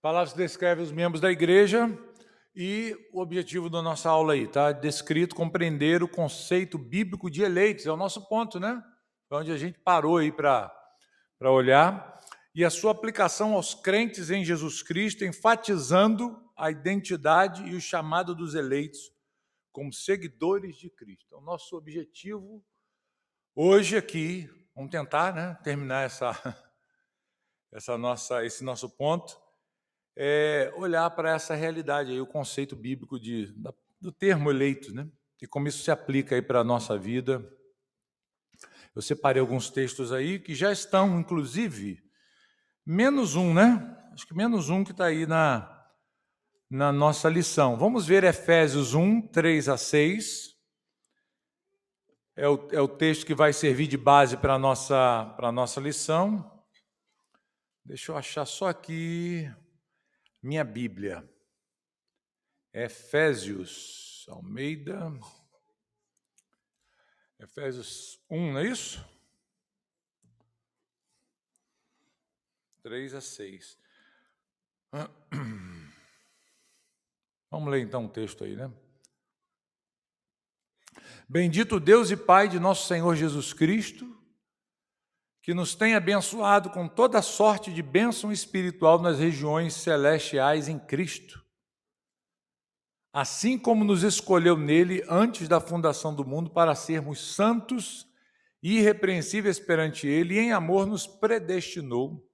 Palavras que descrevem os membros da igreja e o objetivo da nossa aula aí, tá? Descrito, compreender o conceito bíblico de eleitos, é o nosso ponto, né? Onde a gente parou aí para olhar, e a sua aplicação aos crentes em Jesus Cristo, enfatizando a identidade e o chamado dos eleitos como seguidores de Cristo. Então, nosso objetivo hoje aqui, vamos tentar, né, terminar esse nosso ponto, olhar para essa realidade, aí, o conceito bíblico do termo eleito, né? E como isso se aplica aí para a nossa vida. Eu separei alguns textos aí que já estão, inclusive, menos um, né? Acho que menos um que está aí na nossa lição. Vamos ver Efésios 1, 3 a 6. É o texto que vai servir de base para a nossa lição. Deixa eu achar só aqui minha Bíblia. Efésios, Almeida. Efésios 1, não é isso? 3 a 6. Vamos ler então o texto aí, né? Bendito Deus e Pai de nosso Senhor Jesus Cristo, que nos tem abençoado com toda sorte de bênção espiritual nas regiões celestiais em Cristo, assim como nos escolheu nele antes da fundação do mundo para sermos santos e irrepreensíveis perante ele, e em amor nos predestinou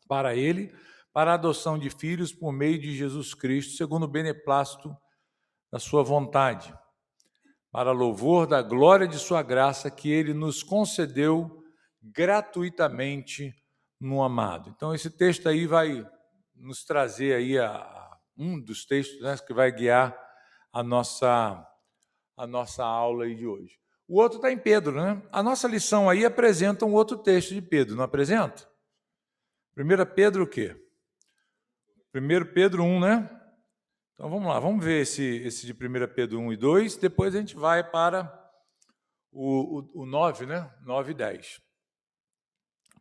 para ele, para a adoção de filhos por meio de Jesus Cristo, segundo o beneplácito da sua vontade, para louvor da glória de sua graça que ele nos concedeu gratuitamente no amado. Então, esse texto aí vai nos trazer aí um dos textos, né, que vai guiar a nossa aula aí de hoje. O outro está em Pedro, né? A nossa lição aí apresenta um outro texto de Pedro, não apresenta? 1 Pedro o quê? 1 Pedro 1, né? Então vamos lá, vamos ver esse de 1 Pedro 1 e 2, depois a gente vai para o 9, né? 9 e 10.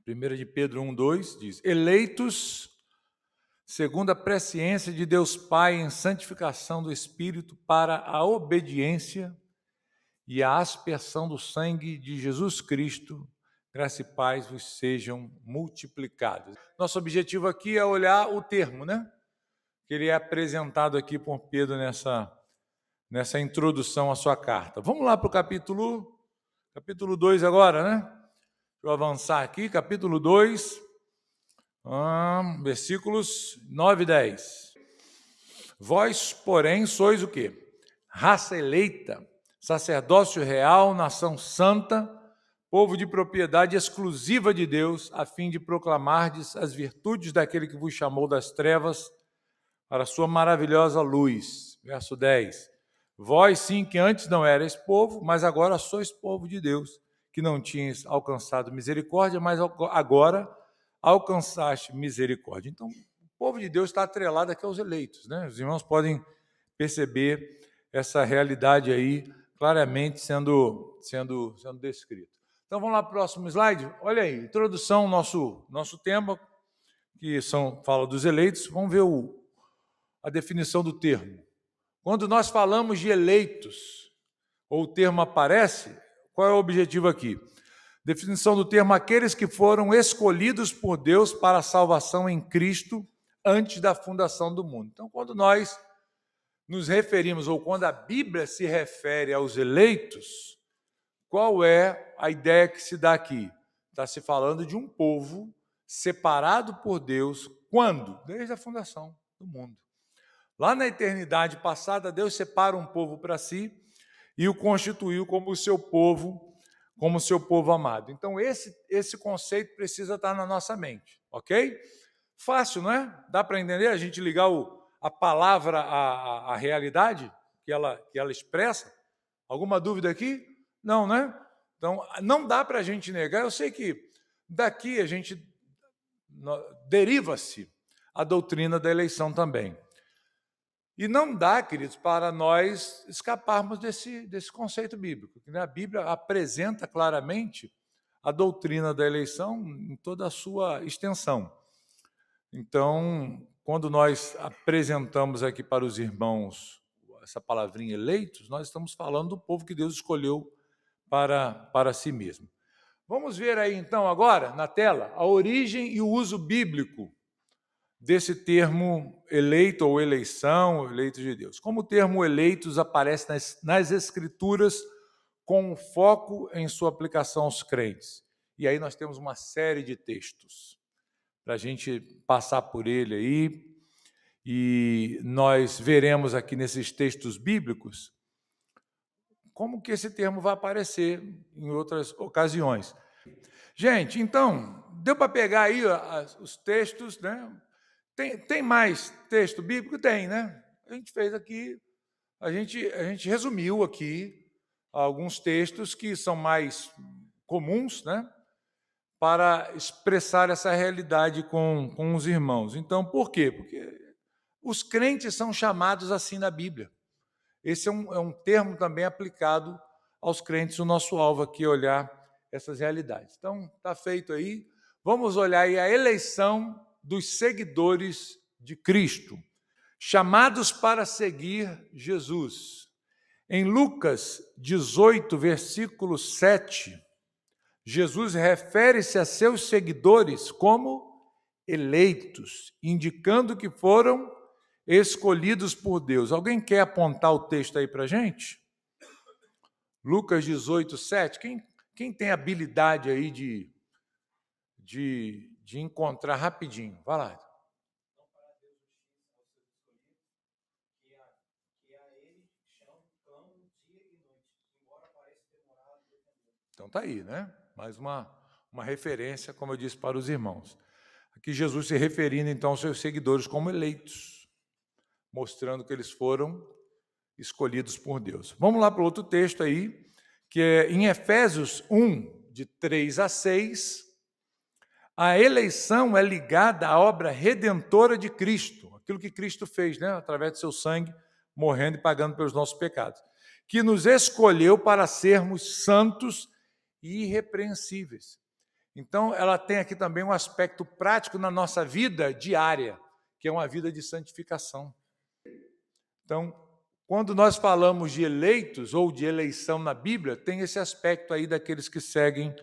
1 de Pedro 1, 2 diz: eleitos segundo a presciência de Deus Pai em santificação do Espírito para a obediência e a aspersão do sangue de Jesus Cristo, graça e paz vos sejam multiplicados. Nosso objetivo aqui é olhar o termo, né? Que ele é apresentado aqui por Pedro nessa introdução à sua carta. Vamos lá para o capítulo 2 agora, né? Deixa eu avançar aqui, capítulo 2, versículos 9 e 10. Vós, porém, sois o quê? Raça eleita, sacerdócio real, nação santa, povo de propriedade exclusiva de Deus, a fim de proclamardes as virtudes daquele que vos chamou das trevas para a sua maravilhosa luz. Verso 10. Vós, sim, que antes não erais povo, mas agora sois povo de Deus, que não tinhas alcançado misericórdia, mas agora alcançaste misericórdia. Então, o povo de Deus está atrelado aqui aos eleitos, né? Os irmãos podem perceber essa realidade aí claramente sendo descrita. Então, vamos lá para o próximo slide. Olha aí, introdução, nosso tema, que fala dos eleitos. Vamos ver a definição do termo. Quando nós falamos de eleitos, ou o termo aparece, qual é o objetivo aqui? Definição do termo: aqueles que foram escolhidos por Deus para a salvação em Cristo antes da fundação do mundo. Então, quando nós nos referimos, ou quando a Bíblia se refere aos eleitos, qual é a ideia que se dá aqui? Está se falando de um povo separado por Deus, quando? Desde a fundação do mundo. Lá na eternidade passada, Deus separa um povo para si e o constituiu como o seu povo amado. Então, esse conceito precisa estar na nossa mente, ok? Fácil, não é? Dá para entender? A gente ligar a palavra à realidade que ela expressa? Alguma dúvida aqui? Não, né? Então, não dá para a gente negar. Eu sei que daqui a gente deriva-se a doutrina da eleição também. E não dá, queridos, para nós escaparmos desse conceito bíblico. A Bíblia apresenta claramente a doutrina da eleição em toda a sua extensão. Então, quando nós apresentamos aqui para os irmãos essa palavrinha eleitos, nós estamos falando do povo que Deus escolheu para si mesmo. Vamos ver aí, então, agora, na tela, a origem e o uso bíblico desse termo eleito ou eleição, eleito de Deus. Como o termo eleitos aparece nas Escrituras com foco em sua aplicação aos crentes. E aí nós temos uma série de textos para a gente passar por ele aí, e nós veremos aqui nesses textos bíblicos como que esse termo vai aparecer em outras ocasiões. Gente, então, deu para pegar aí os textos, né? Tem mais texto bíblico? Tem, né? A gente fez aqui, a gente resumiu aqui alguns textos que são mais comuns, né? Para expressar essa realidade com os irmãos. Então, por quê? Porque os crentes são chamados assim na Bíblia. Esse é um termo também aplicado aos crentes. O nosso alvo aqui é olhar essas realidades. Então, está feito aí. Vamos olhar aí a eleição dos seguidores de Cristo, chamados para seguir Jesus. Em Lucas 18, versículo 7, Jesus refere-se a seus seguidores como eleitos, indicando que foram escolhidos por Deus. Alguém quer apontar o texto aí para a gente? Lucas 18, 7. Quem tem habilidade aí de encontrar rapidinho? Vai lá. Então está aí, né? Mais uma referência, como eu disse, para os irmãos. Aqui Jesus se referindo então aos seus seguidores como eleitos, mostrando que eles foram escolhidos por Deus. Vamos lá para o outro texto aí, que é em Efésios 1, de 3 a 6, a eleição é ligada à obra redentora de Cristo, aquilo que Cristo fez, né, através do seu sangue, morrendo e pagando pelos nossos pecados, que nos escolheu para sermos santos e irrepreensíveis. Então, ela tem aqui também um aspecto prático na nossa vida diária, que é uma vida de santificação. Então, quando nós falamos de eleitos ou de eleição na Bíblia, tem esse aspecto aí daqueles que seguem,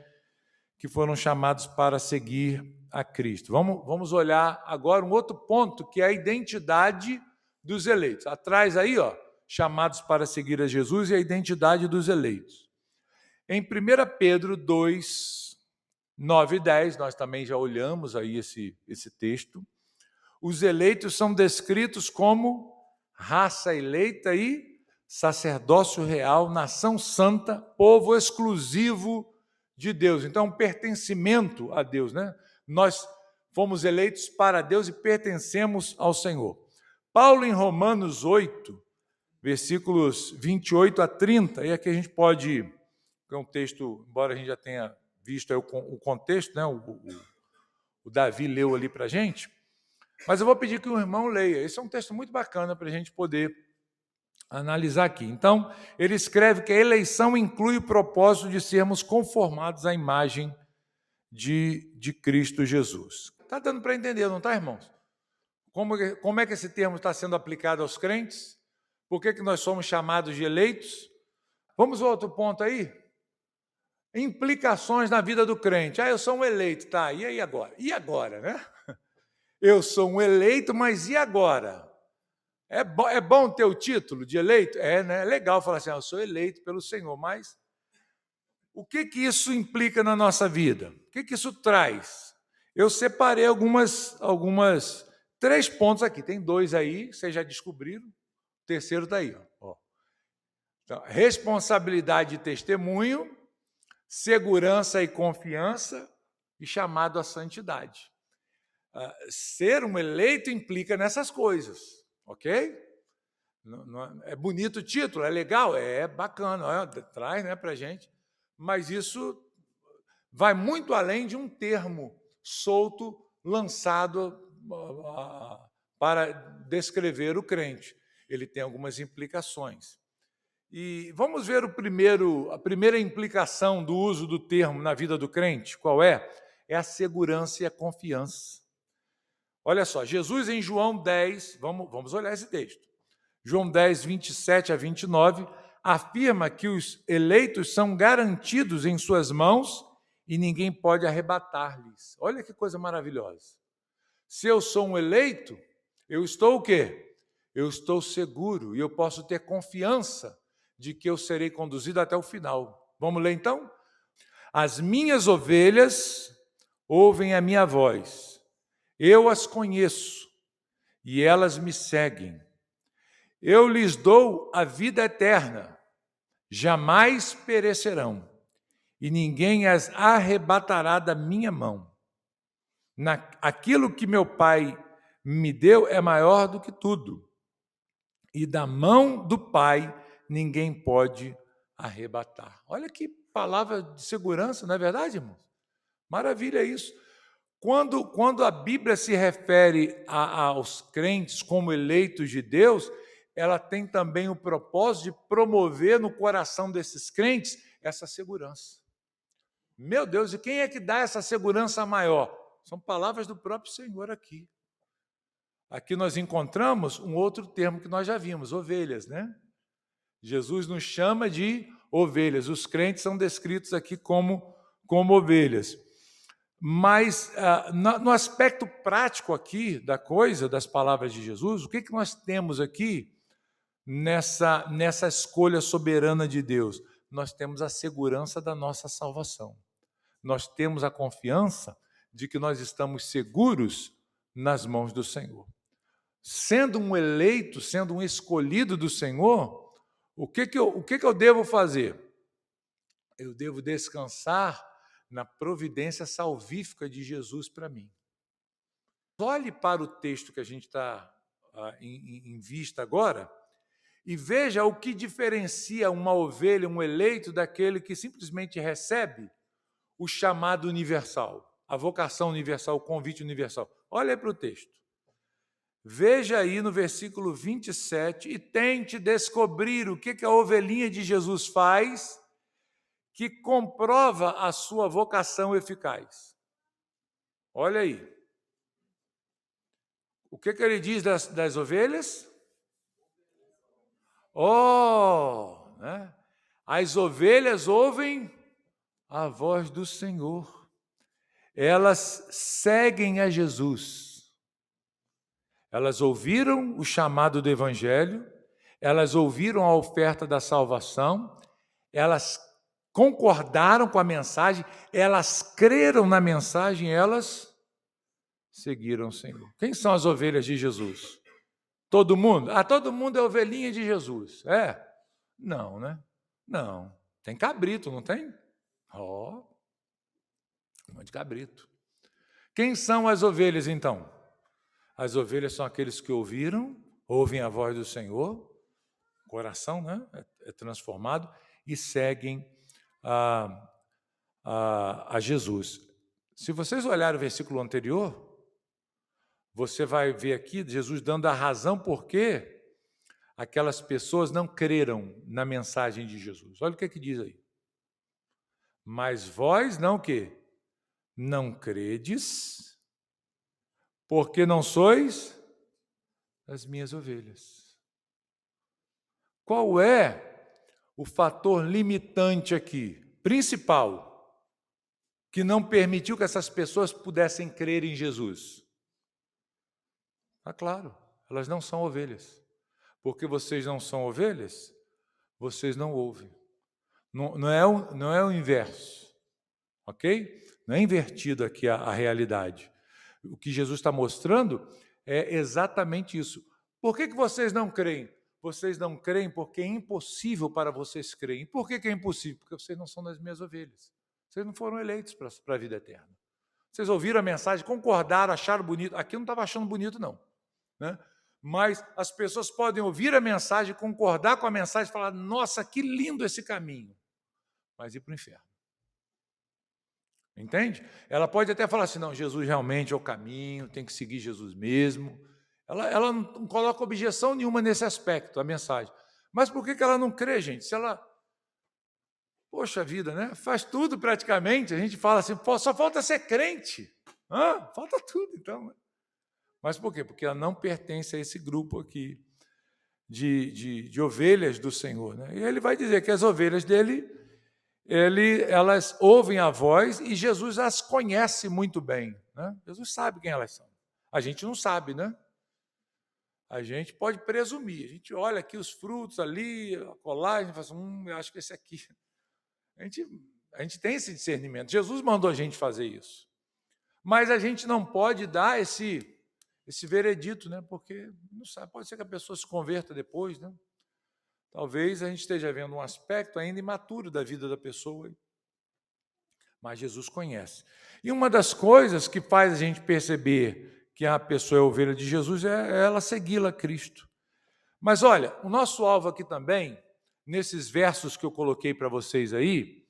que foram chamados para seguir a Cristo. Vamos olhar agora um outro ponto, que é a identidade dos eleitos. Atrás aí, ó, chamados para seguir a Jesus e a identidade dos eleitos. Em 1 Pedro 2, 9 e 10, nós também já olhamos aí esse texto. Os eleitos são descritos como raça eleita e sacerdócio real, nação santa, povo exclusivo de Deus. Então, pertencimento a Deus, né? Nós fomos eleitos para Deus e pertencemos ao Senhor. Paulo, em Romanos 8, versículos 28 a 30, e aqui a gente pode, é um texto, embora a gente já tenha visto aí o contexto, né? O Davi leu ali para a gente, mas eu vou pedir que o irmão leia. Esse é um texto muito bacana para a gente poder analisar aqui. Então, ele escreve que a eleição inclui o propósito de sermos conformados à imagem de Cristo Jesus. Está dando para entender, não está, irmãos? Como é que esse termo está sendo aplicado aos crentes? Por que nós somos chamados de eleitos? Vamos ao outro ponto aí? Implicações na vida do crente. Eu sou um eleito, tá? E aí agora? E agora, né? Eu sou um eleito, mas e agora? É bom ter o título de eleito? Né? É legal falar assim, eu sou eleito pelo Senhor, mas o que isso implica na nossa vida? O que isso traz? Eu separei algumas 3 pontos aqui. Tem 2 aí, vocês já descobriram. O terceiro está aí. Ó. Então, responsabilidade e testemunho, segurança e confiança e chamado à santidade. Ser um eleito implica nessas coisas. Ok? É bonito o título, é legal, é bacana, traz, né, para a gente, mas isso vai muito além de um termo solto lançado para descrever o crente. Ele tem algumas implicações. E vamos ver a primeira implicação do uso do termo na vida do crente. Qual é? É a segurança e a confiança. Olha só, Jesus em João 10, vamos olhar esse texto. João 10, 27 a 29, afirma que os eleitos são garantidos em suas mãos e ninguém pode arrebatar-lhes. Olha que coisa maravilhosa. Se eu sou um eleito, eu estou o quê? Eu estou seguro e eu posso ter confiança de que eu serei conduzido até o final. Vamos ler então? As minhas ovelhas ouvem a minha voz. Eu as conheço e elas me seguem. Eu lhes dou a vida eterna, jamais perecerão, e ninguém as arrebatará da minha mão. Aquilo que meu Pai me deu é maior do que tudo, e da mão do Pai ninguém pode arrebatar. Olha que palavra de segurança, não é verdade, irmão? Maravilha isso. Quando a Bíblia se refere aos crentes como eleitos de Deus, ela tem também o propósito de promover no coração desses crentes essa segurança. Meu Deus, e quem é que dá essa segurança maior? São palavras do próprio Senhor aqui. Aqui nós encontramos um outro termo que nós já vimos, ovelhas, né? Jesus nos chama de ovelhas. Os crentes são descritos aqui como ovelhas. Mas, no aspecto prático aqui da coisa, das palavras de Jesus, o que nós temos aqui nessa escolha soberana de Deus? Nós temos a segurança da nossa salvação. Nós temos a confiança de que nós estamos seguros nas mãos do Senhor. Sendo um eleito, sendo um escolhido do Senhor, o que eu devo fazer? Eu devo descansar na providência salvífica de Jesus para mim. Olhe para o texto que a gente está em vista agora e veja o que diferencia uma ovelha, um eleito, daquele que simplesmente recebe o chamado universal, a vocação universal, o convite universal. Olha para o texto. Veja aí no versículo 27 e tente descobrir o que a ovelhinha de Jesus faz que comprova a sua vocação eficaz. Olha aí. O que ele diz das ovelhas? Né? As ovelhas ouvem a voz do Senhor. Elas seguem a Jesus. Elas ouviram o chamado do Evangelho, elas ouviram a oferta da salvação, elas concordaram com a mensagem, elas creram na mensagem, elas seguiram o Senhor. Quem são as ovelhas de Jesus? Todo mundo? Todo mundo é ovelhinha de Jesus. É? Não, né? Não. Tem cabrito, não tem? Um monte de cabrito. Quem são as ovelhas, então? As ovelhas são aqueles que ouvem a voz do Senhor, o coração, né, é transformado, e seguem a Jesus. Se vocês olharem o versículo anterior, você vai ver aqui Jesus dando a razão por que aquelas pessoas não creram na mensagem de Jesus. Olha o que diz aí. Mas vós não quê? Não credes, porque não sois as minhas ovelhas. Qual é o fator limitante aqui, principal, que não permitiu que essas pessoas pudessem crer em Jesus? Claro, elas não são ovelhas. Porque vocês não são ovelhas, vocês não ouvem. Não é o inverso, ok? Não é invertido aqui a realidade. O que Jesus está mostrando é exatamente isso. Por que vocês não creem? Vocês não creem porque é impossível para vocês crerem. Por que é impossível? Porque vocês não são das minhas ovelhas. Vocês não foram eleitos para a vida eterna. Vocês ouviram a mensagem, concordaram, acharam bonito. Aqui eu não estava achando bonito, não. Né? Mas as pessoas podem ouvir a mensagem, concordar com a mensagem e falar, nossa, que lindo esse caminho, mas ir para o inferno. Entende? Ela pode até falar assim, não, Jesus realmente é o caminho, tem que seguir Jesus mesmo. Ela não coloca objeção nenhuma nesse aspecto, a mensagem. Mas por que ela não crê, gente? Se ela, poxa vida, né? Faz tudo praticamente, a gente fala assim, só falta ser crente. Falta tudo, então. Mas por quê? Porque ela não pertence a esse grupo aqui de ovelhas do Senhor. Né? E ele vai dizer que as ovelhas dele, elas ouvem a voz e Jesus as conhece muito bem. Né? Jesus sabe quem elas são. A gente não sabe, né? A gente pode presumir. A gente olha aqui os frutos ali, a colagem, e fala assim, eu acho que esse aqui... A gente tem esse discernimento. Jesus mandou a gente fazer isso. Mas a gente não pode dar esse veredito, né? Porque não sabe, pode ser que a pessoa se converta depois, né? Talvez a gente esteja vendo um aspecto ainda imaturo da vida da pessoa. Mas Jesus conhece. E uma das coisas que faz a gente perceber que a pessoa é ovelha de Jesus é ela segui-la a Cristo. Mas olha, o nosso alvo aqui também, nesses versos que eu coloquei para vocês aí,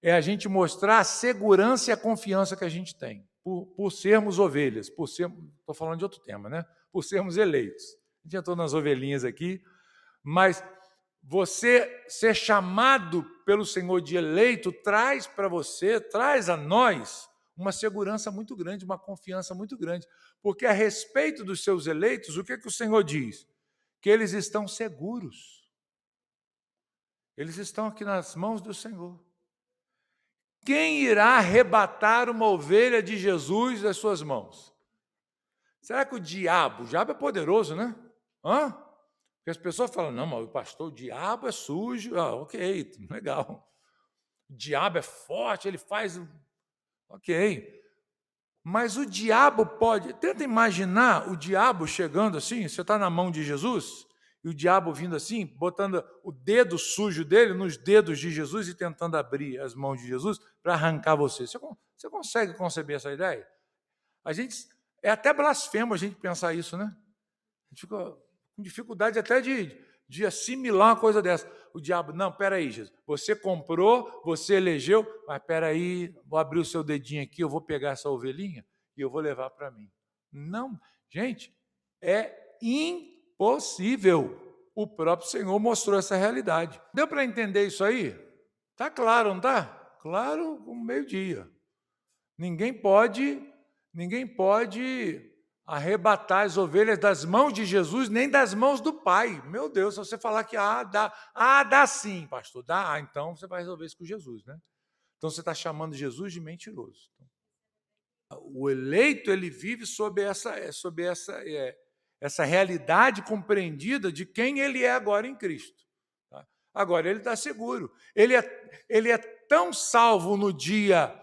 é a gente mostrar a segurança e a confiança que a gente tem, por sermos ovelhas, estou falando de outro tema, né? Por sermos eleitos. A gente já entrou nas ovelhinhas aqui, mas você ser chamado pelo Senhor de eleito traz para você, traz a nós uma segurança muito grande, uma confiança muito grande. Porque a respeito dos seus eleitos, o que o Senhor diz? Que eles estão seguros. Eles estão aqui nas mãos do Senhor. Quem irá arrebatar uma ovelha de Jesus das suas mãos? Será que o diabo é poderoso, né? Porque as pessoas falam, não, mas o pastor, o diabo é sujo. Ok, legal. O diabo é forte, ele faz... Ok. Mas o diabo pode... Tenta imaginar o diabo chegando assim, você está na mão de Jesus, e o diabo vindo assim, botando o dedo sujo dele nos dedos de Jesus e tentando abrir as mãos de Jesus para arrancar você. Você consegue conceber essa ideia? É até blasfemo a gente pensar isso, né? A gente fica com dificuldade até de assimilar uma coisa dessa. O diabo, não, peraí, Jesus, você comprou, você elegeu, mas peraí, vou abrir o seu dedinho aqui, eu vou pegar essa ovelhinha e eu vou levar para mim. Não, gente, é impossível. O próprio Senhor mostrou essa realidade. Deu para entender isso aí? Está claro, não está? Claro, como meio-dia. Ninguém pode arrebatar as ovelhas das mãos de Jesus, nem das mãos do Pai. Meu Deus, se você falar que dá sim, pastor, dá, então você vai resolver isso com Jesus, né? Então você está chamando Jesus de mentiroso. O eleito, ele vive sob essa realidade compreendida de quem ele é agora em Cristo. Tá? Agora, ele está seguro. Ele é tão salvo no dia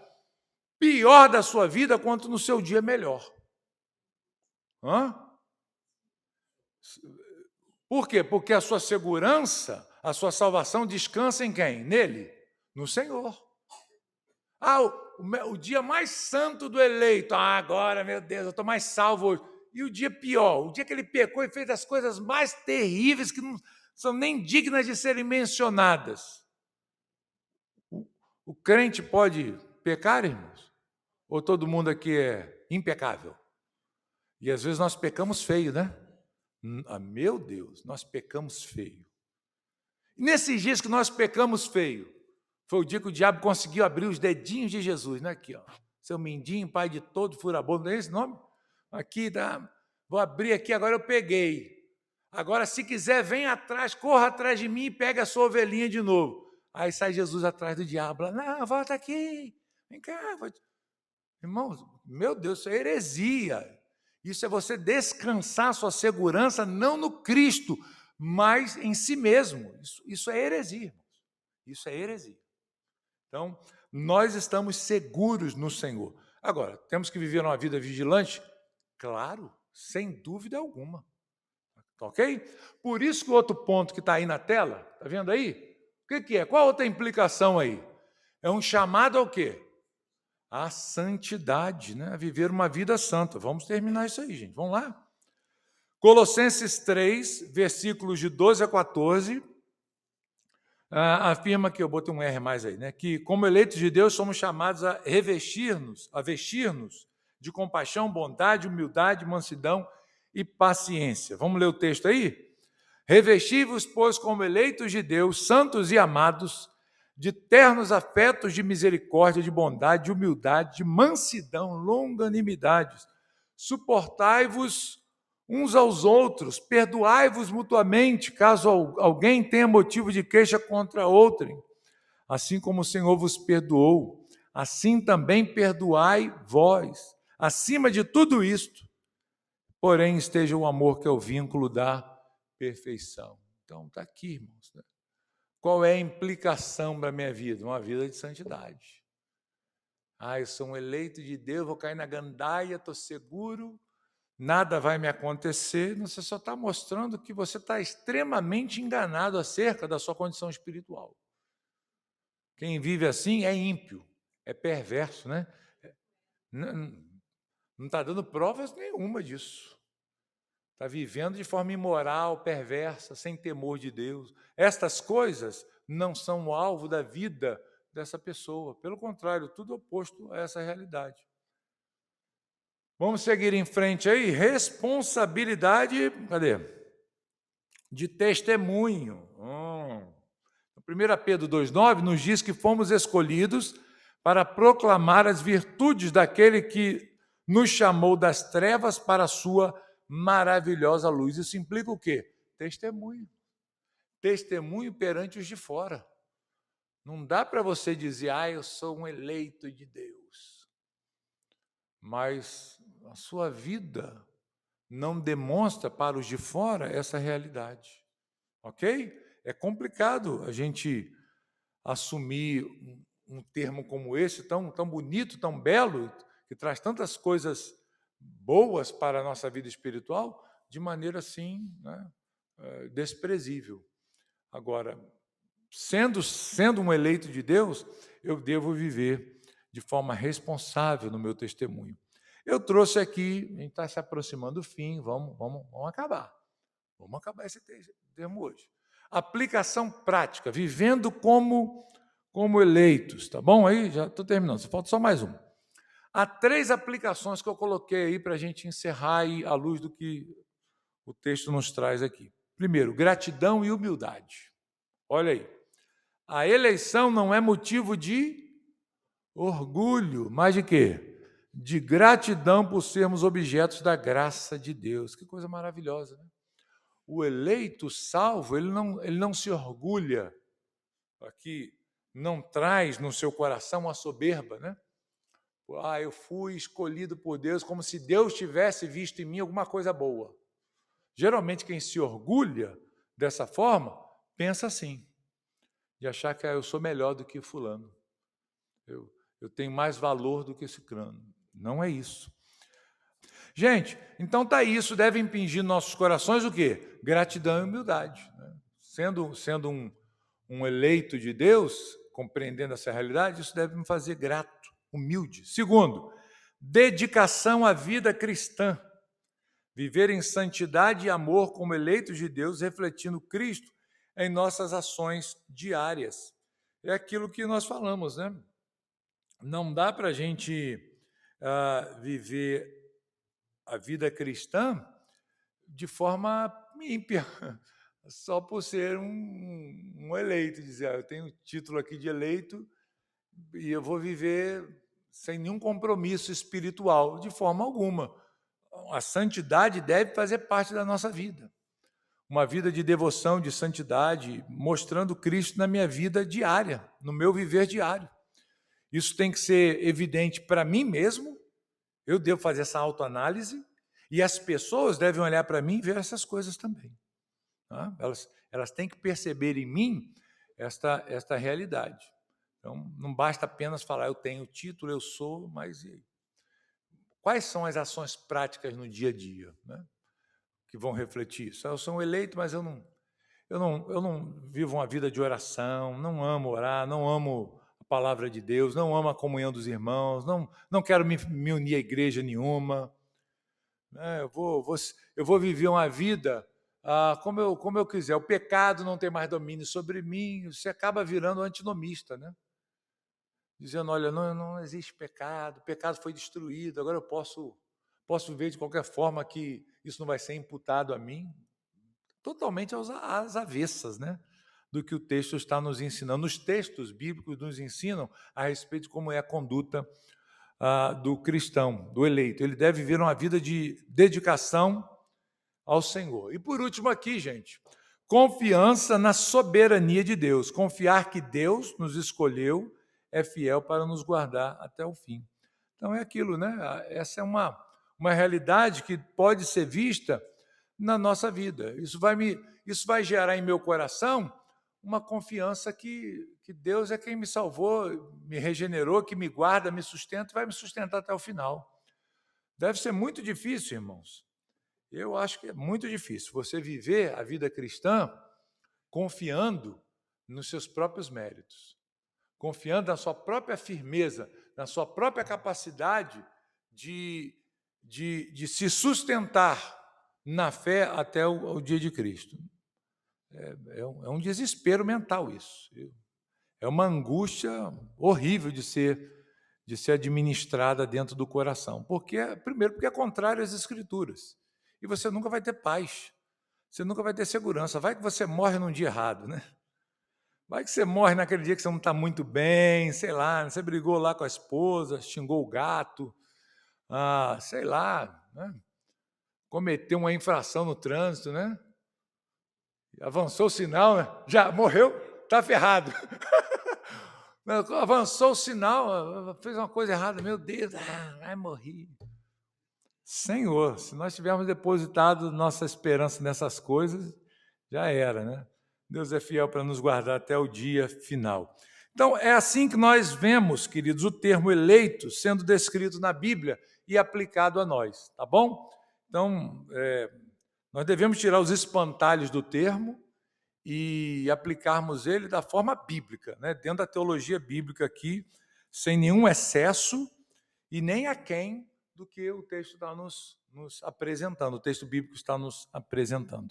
pior da sua vida quanto no seu dia melhor. Por quê? Porque a sua segurança, a sua salvação descansa em quem? Nele, no Senhor. O dia mais santo do eleito. Agora, meu Deus, eu estou mais salvo hoje. E o dia pior, o dia que ele pecou e fez as coisas mais terríveis que não são nem dignas de serem mencionadas. O crente pode pecar, irmãos? Ou todo mundo aqui é impecável? E às vezes nós pecamos feio, né? Meu Deus, nós pecamos feio. E nesses dias que nós pecamos feio, foi o dia que o diabo conseguiu abrir os dedinhos de Jesus, né? Aqui, ó, seu mindinho, pai de todo furabondo, não é esse nome? Aqui, tá? Vou abrir aqui, agora eu peguei. Agora, se quiser, vem atrás, corra atrás de mim e pega a sua ovelhinha de novo. Aí sai Jesus atrás do diabo. Não, volta aqui, vem cá. Irmãos, meu Deus, isso é heresia. Isso é você descansar sua segurança não no Cristo, mas em si mesmo. Isso é heresia, irmãos. Isso é heresia. Então, nós estamos seguros no Senhor. Agora, temos que viver uma vida vigilante? Claro, sem dúvida alguma. Tá ok? Por isso que o outro ponto que está aí na tela, está vendo aí? O que é? Qual a outra implicação aí? É um chamado ao quê? A santidade, né? A viver uma vida santa. Vamos terminar isso aí, gente. Vamos lá? Colossenses 3, versículos de 12 a 14, afirma que, eu botei um R mais aí, né? Que como eleitos de Deus somos chamados a vestir-nos de compaixão, bondade, humildade, mansidão e paciência. Vamos ler o texto aí? Revesti-vos, pois, como eleitos de Deus, santos e amados, de ternos afetos de misericórdia, de bondade, de humildade, de mansidão, longanimidades, suportai-vos uns aos outros, perdoai-vos mutuamente, caso alguém tenha motivo de queixa contra outrem. Assim como o Senhor vos perdoou, assim também perdoai vós. Acima de tudo isto, porém, esteja o amor, que é o vínculo da perfeição. Então, está aqui, irmãos. Né? Qual é a implicação da minha vida? Uma vida de santidade. Eu sou um eleito de Deus, vou cair na gandaia, estou seguro, nada vai me acontecer. Você só está mostrando que você está extremamente enganado acerca da sua condição espiritual. Quem vive assim é ímpio, é perverso, né? Não está dando provas nenhuma disso. Está vivendo de forma imoral, perversa, sem temor de Deus. Estas coisas não são o alvo da vida dessa pessoa. Pelo contrário, tudo oposto a essa realidade. Vamos seguir em frente aí. Responsabilidade, cadê? De testemunho. 1 Pedro 2,9 nos diz que fomos escolhidos para proclamar as virtudes daquele que nos chamou das trevas para a sua maravilhosa luz. Isso implica o quê? Testemunho. Testemunho perante os de fora. Não dá para você dizer, eu sou um eleito de Deus. Mas a sua vida não demonstra para os de fora essa realidade. Ok? É complicado a gente assumir um termo como esse, tão bonito, tão belo, que traz tantas coisas boas para a nossa vida espiritual, de maneira assim, né, desprezível. Agora, sendo um eleito de Deus, eu devo viver de forma responsável no meu testemunho. Eu trouxe aqui, a gente está se aproximando do fim, vamos acabar. Vamos acabar esse termo hoje. Aplicação prática, vivendo como eleitos, tá bom? Aí já estou terminando, só falta só mais um. Há 3 aplicações que eu coloquei aí para a gente encerrar aí à luz do que o texto nos traz aqui. Primeiro, gratidão e humildade. Olha aí. A eleição não é motivo de orgulho, mas de quê? De gratidão por sermos objetos da graça de Deus. Que coisa maravilhosa, né? O eleito salvo, ele não se orgulha, aqui não traz no seu coração a soberba, né? Eu fui escolhido por Deus, como se Deus tivesse visto em mim alguma coisa boa. Geralmente quem se orgulha dessa forma, pensa assim, de achar que eu sou melhor do que fulano, eu tenho mais valor do que esse crânio. Não é isso. Gente, então está isso, deve impingir nos nossos corações o quê? Gratidão e humildade. Né? Sendo um eleito de Deus, compreendendo essa realidade, isso deve me fazer grato, humilde. Segundo, dedicação à vida cristã. Viver em santidade e amor como eleitos de Deus, refletindo Cristo em nossas ações diárias. É aquilo que nós falamos, né? Não dá para a gente viver a vida cristã de forma ímpia, só por ser um eleito, dizer, eu tenho título aqui de eleito e eu vou viver sem nenhum compromisso espiritual, de forma alguma. A santidade deve fazer parte da nossa vida. Uma vida de devoção, de santidade, mostrando Cristo na minha vida diária, no meu viver diário. Isso tem que ser evidente para mim mesmo, eu devo fazer essa autoanálise, e as pessoas devem olhar para mim e ver essas coisas também. Tá? Elas têm que perceber em mim esta realidade. Então, não basta apenas falar, eu tenho título, eu sou, mas e aí? Quais são as ações práticas no dia a dia, né, que vão refletir isso? Eu sou um eleito, mas eu não vivo uma vida de oração, não amo orar, não amo a palavra de Deus, não amo a comunhão dos irmãos, não quero me unir a igreja nenhuma. Eu vou viver uma vida como eu quiser. O pecado não tem mais domínio sobre mim. Você acaba virando antinomista, né? Dizendo, olha, não existe pecado, o pecado foi destruído, agora eu posso viver de qualquer forma, que isso não vai ser imputado a mim. Totalmente às avessas, né, do que o texto está nos ensinando. Os textos bíblicos nos ensinam a respeito de como é a conduta do cristão, do eleito. Ele deve viver uma vida de dedicação ao Senhor. E por último aqui, gente, confiança na soberania de Deus. Confiar que Deus nos escolheu, é fiel para nos guardar até o fim. Então é aquilo, né? Essa é uma realidade que pode ser vista na nossa vida. Isso vai gerar em meu coração uma confiança que Deus é quem me salvou, me regenerou, que me guarda, me sustenta e vai me sustentar até o final. Deve ser muito difícil, irmãos. Eu acho que é muito difícil você viver a vida cristã confiando nos seus próprios méritos, confiando na sua própria firmeza, na sua própria capacidade de se sustentar na fé até o dia de Cristo. É um desespero mental isso. É uma angústia horrível de ser administrada dentro do coração. Primeiro, porque é contrário às Escrituras. E você nunca vai ter paz. Você nunca vai ter segurança. Vai que você morre num dia errado, né? Vai que você morre naquele dia que você não está muito bem, sei lá, você brigou lá com a esposa, xingou o gato, sei lá, né? Cometeu uma infração no trânsito, né? Avançou o sinal, né? Já morreu, está ferrado. Avançou o sinal, fez uma coisa errada, meu Deus, vai morrer. Senhor, se nós tivermos depositado nossa esperança nessas coisas, já era, né? Deus é fiel para nos guardar até o dia final. Então, é assim que nós vemos, queridos, o termo eleito sendo descrito na Bíblia e aplicado a nós, tá bom? Então, nós devemos tirar os espantalhos do termo e aplicarmos ele da forma bíblica, né? Dentro da teologia bíblica aqui, sem nenhum excesso e nem aquém do que o texto está nos apresentando, o texto bíblico está nos apresentando.